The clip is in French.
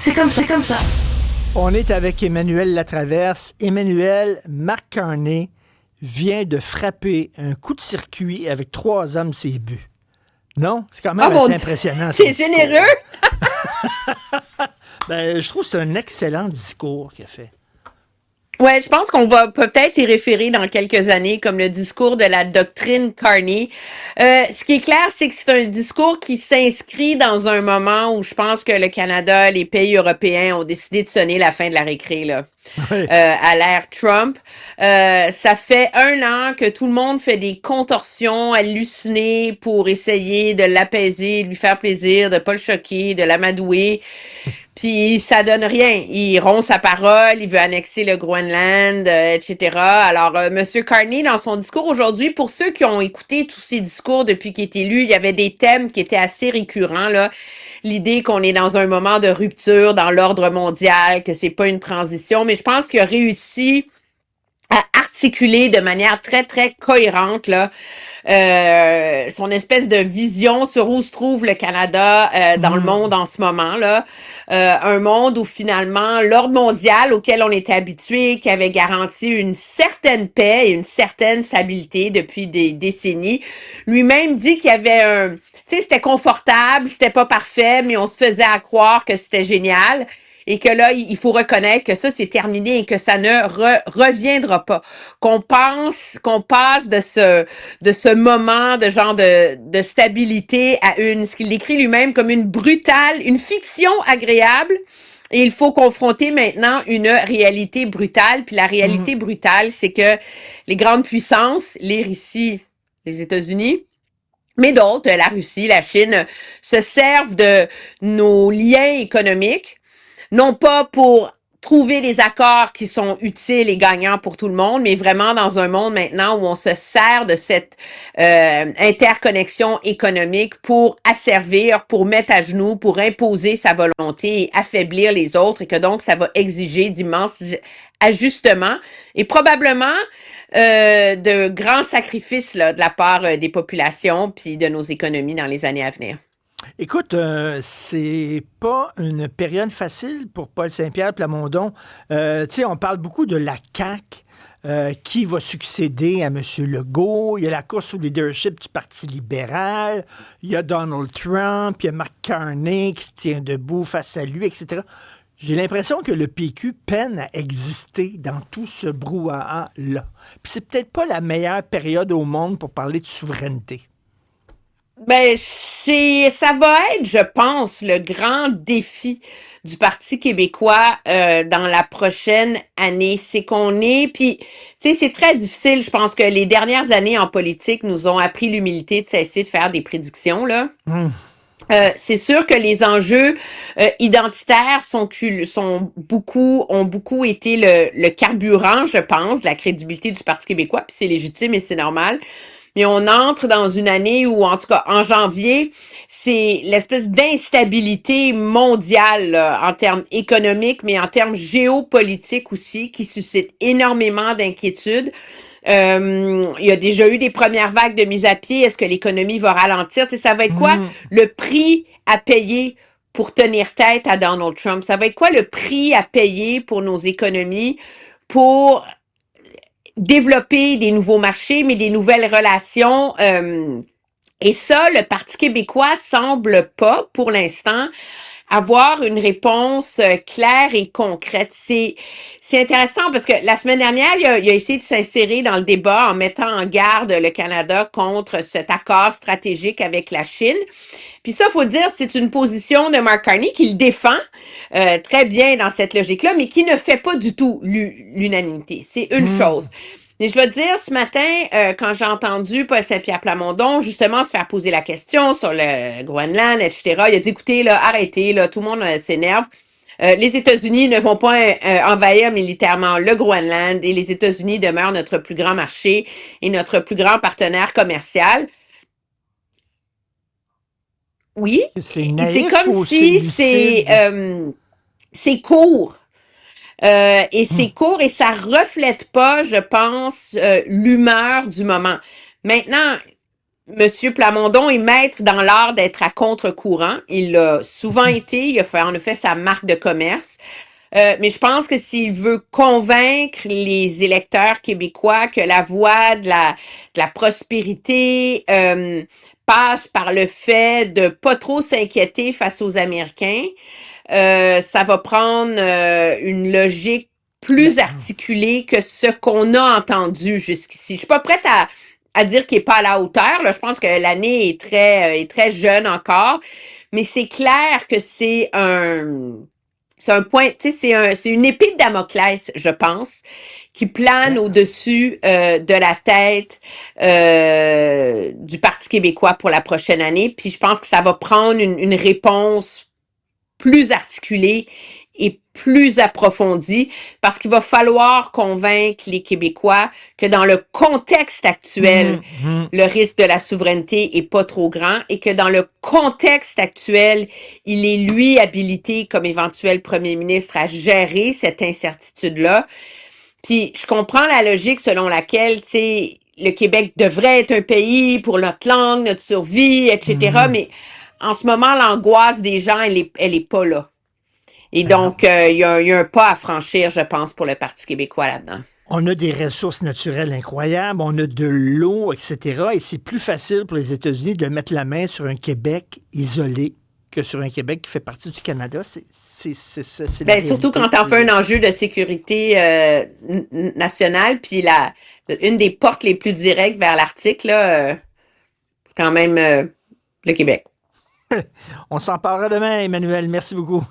C'est comme ça. On est avec Emmanuel Latraverse. Emmanuel, Mark Carney vient de frapper un coup de circuit avec 3 hommes ses buts. Non? C'est quand même assez impressionnant. C'est généreux! Je trouve que c'est un excellent discours qu'il a fait. Ouais, je pense qu'on va peut-être y référer dans quelques années comme le discours de la doctrine Carney. Ce qui est clair, c'est que c'est un discours qui s'inscrit dans un moment où je pense que le Canada, les pays européens ont décidé de sonner la fin de la récré, là. Oui. À l'ère Trump. Ça fait 1 an que tout le monde fait des contorsions hallucinées pour essayer de l'apaiser, de lui faire plaisir, de pas le choquer, de l'amadouer. Puis ça donne rien. Il rompt sa parole, il veut annexer le Groenland, etc. Alors, Monsieur Carney, dans son discours aujourd'hui, pour ceux qui ont écouté tous ses discours depuis qu'il est élu, il y avait des thèmes qui étaient assez récurrents, là. L'idée qu'on est dans un moment de rupture dans l'ordre mondial, que c'est pas une transition, mais je pense qu'il a réussi à articuler de manière très, très cohérente là, son espèce de vision sur où se trouve le Canada dans le monde en ce moment. Là. Un monde où finalement, l'ordre mondial auquel on était habitué, qui avait garanti une certaine paix et une certaine stabilité depuis des décennies, lui-même dit qu'il y avait un... Tu sais, c'était confortable, c'était pas parfait, mais on se faisait à croire que c'était génial. Et que là, il faut reconnaître que ça, c'est terminé et que ça ne reviendra pas. Qu'on passe de ce moment de genre de stabilité à ce qu'il décrit lui-même comme une fiction agréable. Et il faut confronter maintenant une réalité brutale. Puis la réalité brutale, c'est que les grandes puissances, ici, les États-Unis, mais d'autres, la Russie, la Chine, se servent de nos liens économiques non pas pour trouver des accords qui sont utiles et gagnants pour tout le monde, mais vraiment dans un monde maintenant où on se sert de cette interconnexion économique pour asservir, pour mettre à genoux, pour imposer sa volonté et affaiblir les autres, et que donc ça va exiger d'immenses ajustements et probablement de grands sacrifices là, de la part des populations puis de nos économies dans les années à venir. Écoute, c'est pas une période facile pour Paul Saint-Pierre Plamondon. Tu sais, on parle beaucoup de la CAQ. Qui va succéder à M. Legault. Il y a la course au leadership du Parti libéral. Il y a Donald Trump. Il y a Mark Carney qui se tient debout face à lui, etc. J'ai l'impression que le PQ peine à exister dans tout ce brouhaha-là. Puis c'est peut-être pas la meilleure période au monde pour parler de souveraineté. Ça va être, je pense, le grand défi du Parti québécois dans la prochaine année. C'est qu'on est, puis, tu sais, c'est très difficile. Je pense que les dernières années en politique nous ont appris l'humilité de cesser de faire des prédictions, là. C'est sûr que les enjeux identitaires ont beaucoup été le carburant, je pense, de la crédibilité du Parti québécois, puis c'est légitime et c'est normal. Mais on entre dans une année où, en tout cas, en janvier, c'est l'espèce d'instabilité mondiale là, en termes économiques, mais en termes géopolitiques aussi, qui suscite énormément d'inquiétudes. Il y a déjà eu des premières vagues de mise à pied. Est-ce que l'économie va ralentir? Tu sais, ça va être quoi le prix à payer pour tenir tête à Donald Trump? Ça va être quoi le prix à payer pour nos économies pour développer des nouveaux marchés, mais des nouvelles relations. Et ça, le Parti québécois semble pas, pour l'instant, avoir une réponse claire et concrète. C'est intéressant parce que la semaine dernière, il a essayé de s'insérer dans le débat en mettant en garde le Canada contre cet accord stratégique avec la Chine. Puis ça, faut dire, c'est une position de Mark Carney qui le défend très bien dans cette logique-là, mais qui ne fait pas du tout l'unanimité. C'est une chose. Mais je vais te dire, ce matin, quand j'ai entendu Paul Saint-Pierre Plamondon, justement, se faire poser la question sur le Groenland, etc., il a dit, écoutez, là, arrêtez, là, tout le monde s'énerve. Les États-Unis ne vont pas envahir militairement le Groenland et les États-Unis demeurent notre plus grand marché et notre plus grand partenaire commercial. Oui, C'est naïf, c'est comme ou si lucide? c'est court. Et c'est court et ça reflète pas, je pense, l'humeur du moment. Maintenant, Monsieur Plamondon est maître dans l'art d'être à contre-courant. Il l'a souvent été. En a fait sa marque de commerce. Mais je pense que s'il veut convaincre les électeurs québécois que la voie de la prospérité passe par le fait de pas trop s'inquiéter face aux Américains, ça va prendre une logique Ben, plus articulée que ce qu'on a entendu jusqu'ici. Je suis pas prête à dire qu'il est pas à la hauteur. Là. Je pense que l'année est très jeune encore, mais c'est clair que c'est un point, tu sais, c'est une épée de Damoclès, je pense, qui plane ben, au-dessus de la tête du Parti québécois pour la prochaine année. Puis je pense que ça va prendre une réponse plus articulée et plus approfondie parce qu'il va falloir convaincre les Québécois que dans le contexte actuel, mhm. le risque de la souveraineté est pas trop grand et que dans le contexte actuel, il est lui habilité comme éventuel premier ministre à gérer cette incertitude-là. Puis je comprends la logique selon laquelle, tu sais, le Québec devrait être un pays pour notre langue, notre survie, etc. Mhm. Mais en ce moment, l'angoisse des gens, elle est pas là. Et Ben non. donc, il y a un pas à franchir, je pense, pour le Parti québécois là-dedans. On a des ressources naturelles incroyables, on a de l'eau, etc. Et c'est plus facile pour les États-Unis de mettre la main sur un Québec isolé que sur un Québec qui fait partie du Canada. C'est la Ben, surtout quand réalité. t'en fais un enjeu de sécurité nationale, puis une des portes les plus directes vers l'Arctique, là, c'est quand même le Québec. On s'en parlera demain, Emmanuel. Merci beaucoup.